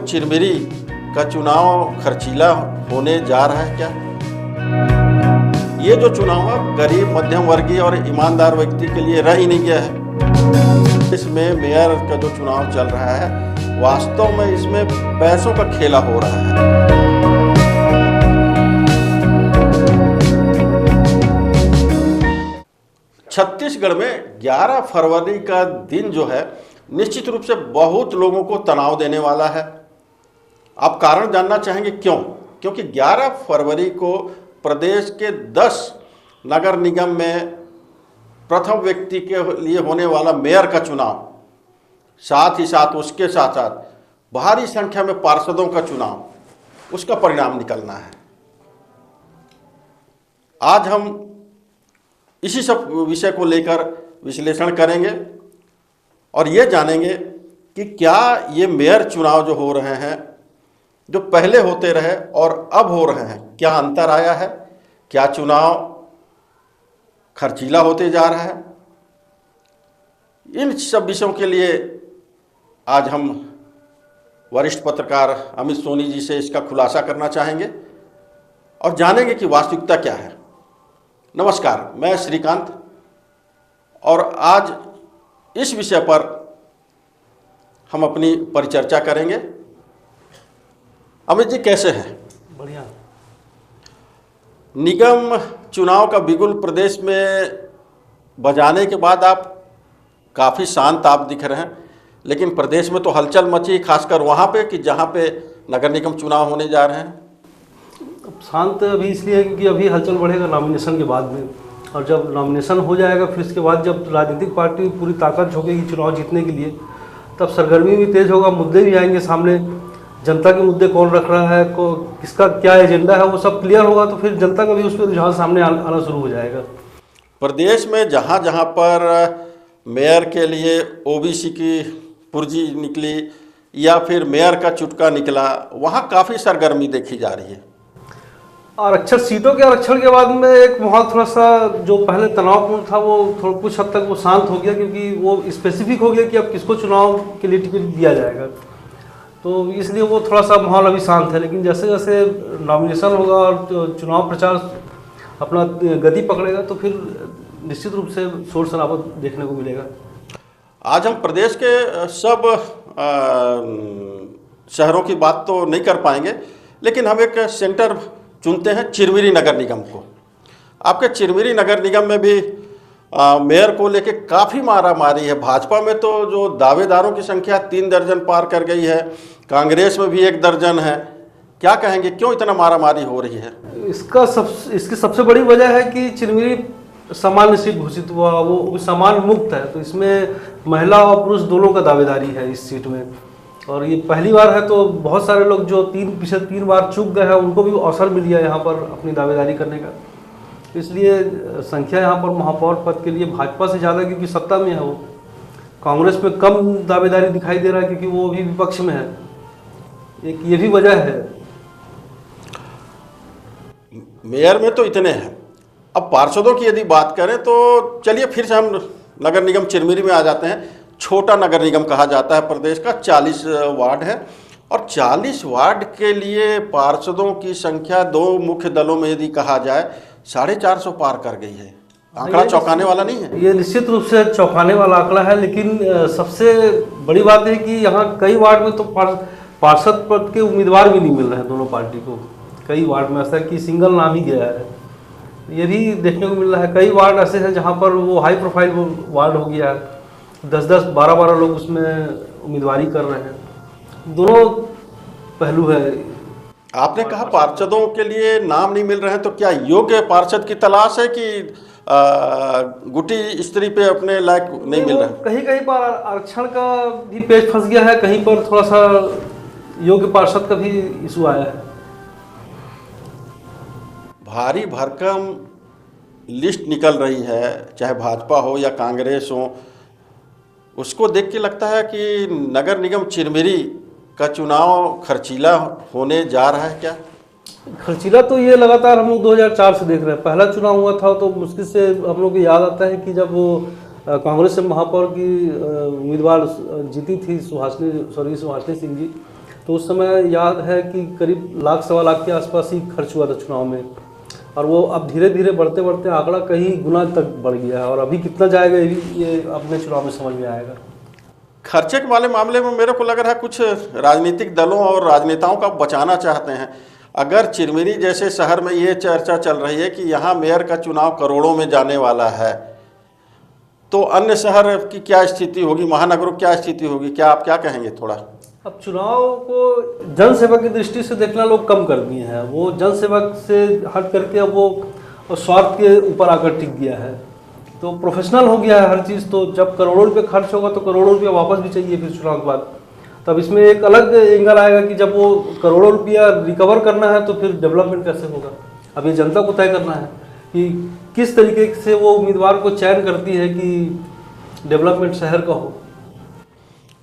चिरमिरी का चुनाव खर्चीला होने जा रहा है क्या? ये जो चुनाव है गरीब, मध्यम वर्गीय और ईमानदार व्यक्ति के लिए रह ही नहीं गया है। इसमें मेयर का जो चुनाव चल रहा है वास्तव में इसमें पैसों का खेला हो रहा है। छत्तीसगढ़ में 11 फरवरी का दिन जो है निश्चित रूप से बहुत लोगों को तनाव देने वाला है। आप कारण जानना चाहेंगे क्यों? क्योंकि 11 फरवरी को प्रदेश के 10 नगर निगम में प्रथम व्यक्ति के लिए होने वाला मेयर का चुनाव, साथ ही साथ उसके साथ साथ भारी संख्या में पार्षदों का चुनाव, उसका परिणाम निकलना है। आज हम इसी सब विषय को लेकर विश्लेषण करेंगे और ये जानेंगे कि क्या ये मेयर चुनाव जो हो रहे हैं, जो पहले होते रहे और अब हो रहे हैं, क्या अंतर आया है? क्या चुनाव खर्चीला होते जा रहा है? इन सब विषयों के लिए आज हम वरिष्ठ पत्रकार अमित सोनी जी से इसका खुलासा करना चाहेंगे और जानेंगे कि वास्तविकता क्या है। नमस्कार, मैं श्रीकांत और आज इस विषय पर हम अपनी परिचर्चा करेंगे। अमित जी कैसे हैं? बढ़िया। निगम चुनाव का बिगुल प्रदेश में बजाने के बाद आप काफ़ी शांत आप दिख रहे हैं, लेकिन प्रदेश में तो हलचल मची, खासकर वहाँ पे कि जहाँ पे नगर निगम चुनाव होने जा रहे हैं। अब शांत अभी इसलिए है क्योंकि अभी हलचल बढ़ेगा नॉमिनेशन के बाद में, और जब नॉमिनेशन हो जाएगा फिर इसके बाद जब राजनीतिक पार्टी पूरी ताकत झोंकेगी चुनाव जीतने के लिए, तब सरगर्मी भी तेज होगा, मुद्दे भी आएंगे सामने। जनता के मुद्दे कौन रख रहा है, किसका क्या एजेंडा है, वो सब क्लियर होगा तो फिर जनता का भी उस पर रुझान सामने आना शुरू हो जाएगा। प्रदेश में जहाँ जहाँ पर मेयर के लिए ओबीसी की पुर्जी निकली या फिर मेयर का चुटका निकला, वहाँ काफ़ी सरगर्मी देखी जा रही है। आरक्षण सीटों के आरक्षण के बाद में एक माहौल थोड़ा सा जो पहले तनावपूर्ण था वो थोड़ा कुछ हद तक वो शांत हो गया, क्योंकि वो स्पेसिफिक हो गया कि अब किसको चुनाव के लिए टिकट दिया जाएगा, तो इसलिए वो थोड़ा सा माहौल अभी शांत है। लेकिन जैसे जैसे नॉमिनेशन होगा और चुनाव प्रचार अपना गति पकड़ेगा तो फिर निश्चित रूप से शोर शराबा देखने को मिलेगा। आज हम प्रदेश के सब शहरों की बात तो नहीं कर पाएंगे, लेकिन हम एक सेंटर चुनते हैं चिरमिरी नगर निगम को। आपके चिरमिरी नगर निगम में भी मेयर को लेके काफ़ी मारामारी है। भाजपा में तो जो दावेदारों की संख्या 3 दर्जन पार कर गई है, कांग्रेस में भी 1 दर्जन है। क्या कहेंगे, क्यों इतना मारामारी हो रही है? इसकी सबसे बड़ी वजह है कि चिरमिरी सामान्य सीट घोषित हुआ, वो सामान्य मुक्त है, तो इसमें महिला और पुरुष दोनों का दावेदारी है इस सीट में। और ये पहली बार है तो बहुत सारे लोग जो पिछले 3 बार चूक गए हैं उनको भी अवसर मिल गया यहाँ पर अपनी दावेदारी करने का। इसलिए संख्या यहाँ पर महापौर पद के लिए भाजपा से ज़्यादा, क्योंकि सत्ता में है वो। कांग्रेस में कम दावेदारी दिखाई दे रहा है क्योंकि वो भी विपक्ष में है। एक ये भी वजह है। मेयर में तो इतने हैं। अब पार्षदों की यदि बात करें तो चलिए फिर से हम नगर निगम चिरमिरी में आ जाते हैं। छोटा नगर निगम कहा जाता है प्रदेश का, 40 वार्ड है और 40 वार्ड के लिए पार्षदों की संख्या 2 मुख्य दलों में यदि कहा जाए 450 पार कर गई है। आंकड़ा चौंकाने वाला नहीं है? ये निश्चित रूप से चौंकाने वाला आंकड़ा है, लेकिन सबसे बड़ी बात है कि यहाँ कई वार्ड में तो पार्षद पद के उम्मीदवार भी नहीं मिल रहे हैं दोनों पार्टी को। कई वार्ड में ऐसा है कि सिंगल नाम ही गया है, ये भी देखने को मिल रहा है। कई वार्ड ऐसे हैं जहाँ पर वो हाई प्रोफाइल वार्ड हो गया है, 10-10, 12-12 लोग उसमें उम्मीदवारी कर रहे हैं। दोनों पहलू है। आपने कहा पार्षदों के लिए नाम नहीं मिल रहे हैं, तो क्या योग्य पार्षद की तलाश है कि गुटी स्त्री पे अपने लायक नहीं मिल रहा है? कहीं कहीं पर आरक्षण का भी पेच फंस गया है, कहीं पर थोड़ा सा योग्य पार्षद का भी इशू आया है। भारी भरकम लिस्ट निकल रही है, चाहे भाजपा हो या कांग्रेस हो, उसको देख के लगता है कि नगर निगम चिरमिरी का चुनाव खर्चीला होने जा रहा है क्या? खर्चीला तो ये लगातार हम लोग 2004 से देख रहे हैं। पहला चुनाव हुआ था तो मुश्किल से हम लोग को याद आता है कि जब वो कांग्रेस से महापौर की उम्मीदवार जीती थी सुभाषनी सिंह जी, तो उस समय याद है कि करीब लाख सवा लाख के आसपास ही खर्च हुआ था चुनाव में, और वो अब धीरे धीरे बढ़ते बढ़ते आंकड़ा कहीं गुना तक बढ़ गया है, और अभी कितना जाएगा ये अपने चुनाव में समझ में आएगा। खर्चे वाले मामले में मेरे को लग रहा है कुछ राजनीतिक दलों और राजनेताओं का बचाना चाहते हैं। अगर चिरमिरी जैसे शहर में ये चर्चा चल रही है कि यहाँ मेयर का चुनाव करोड़ों में जाने वाला है, तो अन्य शहर की क्या स्थिति होगी, महानगरों की क्या स्थिति होगी, क्या आप क्या कहेंगे थोड़ा? अब चुनाव को जनसेवा की दृष्टि से देखना लोग कम कर दिए हैं, वो जनसेवा से हट करके अब वो स्वार्थ के ऊपर आकर टिक गया है, तो प्रोफेशनल हो गया है हर चीज़। तो जब करोड़ों रुपये खर्च होगा तो करोड़ों रुपया वापस भी चाहिए फिर चुनाव के बाद। तब इसमें एक अलग एंगल आएगा कि जब वो करोड़ों रुपया रिकवर करना है तो फिर डेवलपमेंट कैसे होगा। अब ये जनता को तय करना है कि किस तरीके से वो उम्मीदवार को चयन करती है कि डेवलपमेंट शहर का हो।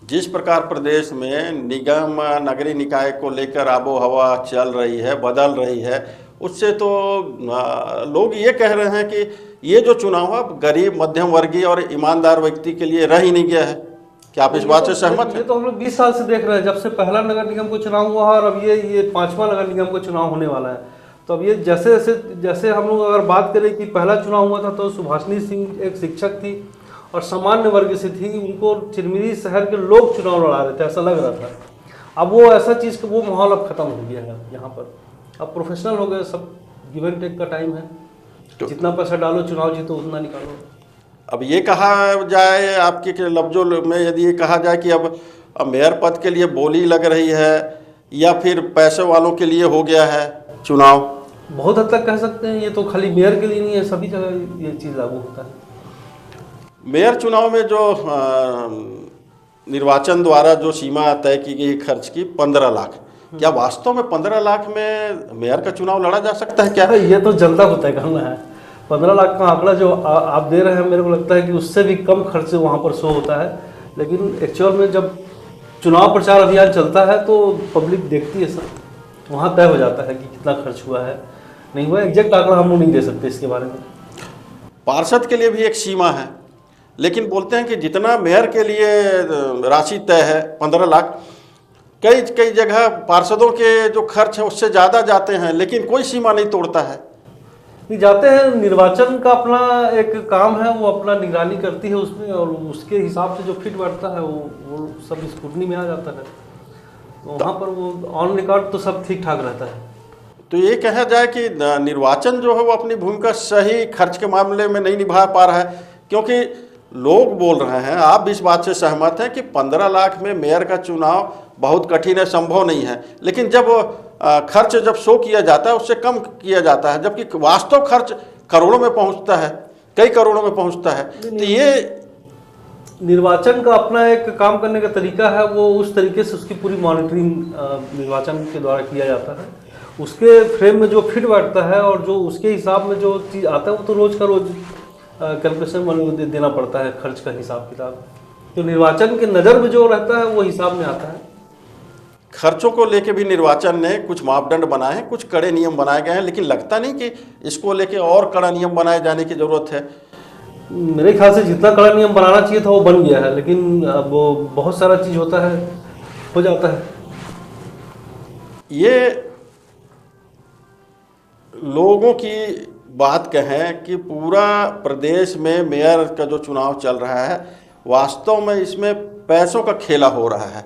जिस प्रकार प्रदेश में निगम नगरीय निकाय को लेकर आबो हवा चल रही है, बदल रही है, उससे तो लोग ये कह रहे हैं कि ये जो चुनाव है गरीब मध्यम वर्गीय और ईमानदार व्यक्ति के लिए रह ही नहीं गया है। क्या आप इस बात से सहमत हैं? ये तो हम लोग 20 साल से देख रहे हैं, जब से पहला नगर निगम को चुनाव हुआ और अब ये 5वां नगर निगम को चुनाव होने वाला है। तो अब ये जैसे हम लोग अगर बात करें कि पहला चुनाव हुआ था तो सुभाषिनी सिंह एक शिक्षक थी और सामान्य वर्ग से थी, उनको चिरमिरी शहर के लोग चुनाव लड़ा रहे थे, ऐसा लग रहा था। अब वो ऐसा चीज़ का वो माहौल अब खत्म हो गया है यहाँ पर। अब प्रोफेशनल हो गए सब, गिव एंड टेक का टाइम है, तो जितना पैसा डालो चुनाव जीतो उतना निकालो। अब ये कहा जाए आपके के लफ्जों में, यदि ये कहा जाए कि अब मेयर पद के लिए बोली लग रही है या फिर पैसे वालों के लिए हो गया है चुनाव? बहुत हद तक कह सकते हैं, ये तो खाली मेयर के लिए नहीं है, सभी जगह ये चीज़ लागू होता है। मेयर चुनाव में जो निर्वाचन द्वारा जो सीमा तय की गई खर्च की 15 लाख, क्या वास्तव में 15 लाख में मेयर का चुनाव लड़ा जा सकता है क्या? ये तो जनता को तय करना है। 15 लाख का आंकड़ा जो आप दे रहे हैं, मेरे को लगता है कि उससे भी कम खर्च वहाँ पर शो होता है, लेकिन एक्चुअल में जब चुनाव प्रचार अभियान चलता है तो पब्लिक देखती है सब, वहाँ तय हो जाता है कि कितना खर्च हुआ है, नहीं हुआ। एग्जैक्ट आंकड़ा हम लोग नहीं दे सकते इसके बारे में। पार्षद के लिए भी एक सीमा है, लेकिन बोलते हैं कि जितना मेयर के लिए राशि तय है 15 लाख, कई जगह पार्षदों के जो खर्च है उससे ज़्यादा जाते हैं, लेकिन कोई सीमा नहीं तोड़ता है। नहीं जाते हैं, निर्वाचन का अपना एक काम है, वो अपना निगरानी करती है उसमें, और उसके हिसाब से जो फिट बैठता है वो सब स्क्रूटनी में आ जाता है, तो वहाँ पर वो ऑन रिकॉर्ड तो सब ठीक ठाक रहता है। तो ये कहा जाए कि निर्वाचन जो है वो अपनी भूमिका सही खर्च के मामले में नहीं निभा पा रहा है, क्योंकि लोग बोल रहे हैं, आप भी इस बात से सहमत हैं कि 15 लाख में मेयर का चुनाव बहुत कठिन है, संभव नहीं है, लेकिन जब खर्च जब शो किया जाता है उससे कम किया जाता है, जबकि वास्तव खर्च करोड़ों में पहुंचता है, कई करोड़ों में पहुंचता है। तो ये निर्वाचन का अपना एक काम करने का तरीका है, वो उस तरीके से उसकी पूरी मॉनिटरिंग निर्वाचन के द्वारा किया जाता है। उसके फ्रेम में जो फिट बैठता है और जो उसके हिसाब में जो चीज़ आता है वो तो रोज़ का रोज़ कैलकुलेशन देना पड़ता है, खर्च का हिसाब किताब। तो निर्वाचन के नज़र में जो रहता है वो हिसाब में आता है। खर्चों को लेके भी निर्वाचन ने कुछ मापदंड बनाए हैं, कुछ कड़े नियम बनाए गए हैं, लेकिन लगता नहीं कि इसको लेके और कड़ा नियम बनाए जाने की ज़रूरत है। मेरे ख्याल से जितना कड़ा नियम बनाना चाहिए था वो बन गया है, लेकिन अब वो बहुत सारा चीज़ होता है, हो जाता है। ये लोगों की बात कहें कि पूरा प्रदेश में मेयर का जो चुनाव चल रहा है, वास्तव में इसमें पैसों का खेला हो रहा है।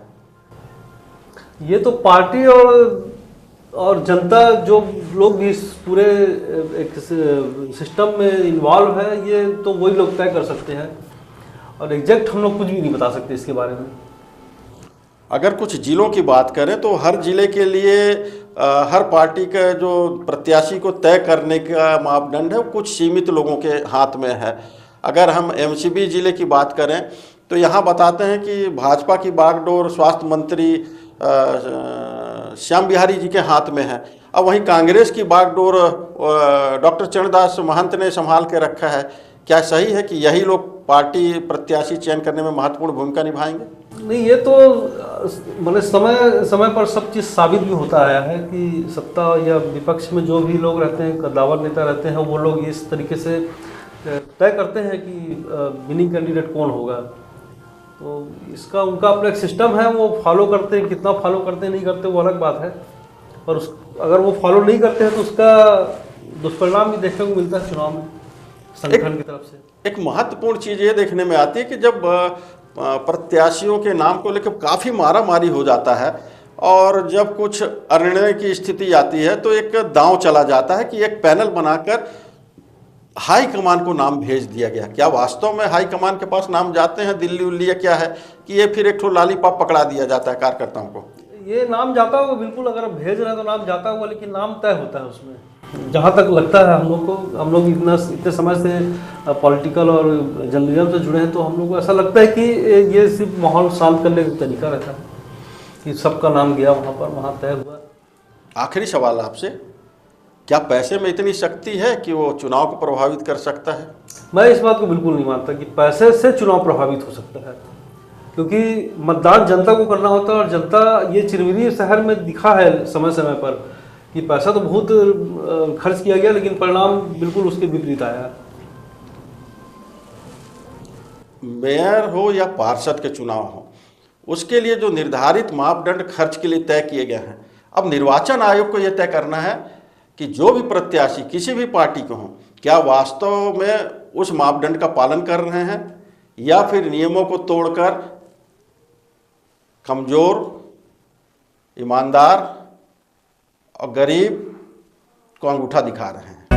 ये तो पार्टी और जनता, जो लोग भी इस पूरे एक सिस्टम में इन्वॉल्व है, ये तो वही लोग तय कर सकते हैं, और एग्जैक्ट हम लोग कुछ भी नहीं बता सकते इसके बारे में। अगर कुछ जिलों की बात करें तो हर जिले के लिए हर पार्टी का जो प्रत्याशी को तय करने का मापदंड है वो कुछ सीमित लोगों के हाथ में है। अगर हम एमसीबी जिले की बात करें तो यहाँ बताते हैं कि भाजपा की बागडोर स्वास्थ्य मंत्री श्याम बिहारी जी के हाथ में है। अब वहीं कांग्रेस की बागडोर डॉक्टर चरणदास महंत ने संभाल के रखा है। क्या सही है कि यही लोग पार्टी प्रत्याशी चयन करने में महत्वपूर्ण भूमिका निभाएंगे? नहीं, ये तो मतलब समय पर सब चीज़ साबित भी होता आया है कि सत्ता या विपक्ष में जो भी लोग रहते हैं, कद्दावर नेता रहते हैं, वो लोग इस तरीके से तय करते हैं कि विनिंग कैंडिडेट कौन होगा। तो इसका उनका अपना एक सिस्टम है, वो फॉलो करते हैं, कितना फॉलो करते हैं नहीं करते वो अलग बात है। और अगर वो फॉलो नहीं करते हैं तो उसका दुष्परिणाम भी देखने को मिलता है चुनाव में संगठन की तरफ से। एक महत्वपूर्ण चीज़ ये देखने में आती है कि जब प्रत्याशियों के नाम को लेकर काफ़ी मारामारी हो जाता है और जब कुछ अनिर्णय की स्थिति आती है तो एक दांव चला जाता है कि एक पैनल बनाकर हाई कमान को नाम भेज दिया गया। क्या वास्तव में हाई कमान के पास नाम जाते हैं दिल्ली उल्ली, या क्या है कि ये फिर एक ठो लॉलीपॉप पकड़ा दिया जाता है कार्यकर्ताओं को? ये नाम जाता होगा बिल्कुल, अगर आप भेज रहे हैं तो नाम जाता होगा, लेकिन नाम तय होता है उसमें। जहाँ तक लगता है हम लोग को, हम लोग इतने समय से पॉलिटिकल और जर्नलिज्म से जुड़े हैं, तो हम लोग को ऐसा लगता है कि ये सिर्फ माहौल शांत करने का तरीका रहता है कि सबका नाम गया वहाँ पर, वहाँ तय हुआ। आखिरी सवाल आपसे, क्या पैसे में इतनी शक्ति है कि वो चुनाव को प्रभावित कर सकता है? मैं इस बात को बिल्कुल नहीं मानता कि पैसे से चुनाव प्रभावित हो सकता है, क्योंकि मतदान जनता को करना होता है और जनता, ये चिरमिरी शहर में दिखा है समय समय पर कि पैसा तो बहुत खर्च किया गया लेकिन परिणाम बिल्कुल उसके विपरीत आया। मेयर हो या पार्षद के चुनाव हो, उसके लिए जो निर्धारित मापदंड खर्च के लिए तय किए गए हैं, अब निर्वाचन आयोग को यह तय करना है कि जो भी प्रत्याशी किसी भी पार्टी के हों, क्या वास्तव में उस मापदंड का पालन कर रहे हैं या फिर नियमों को तोड़कर कमज़ोर, ईमानदार और गरीब को अंगूठा दिखा रहे हैं।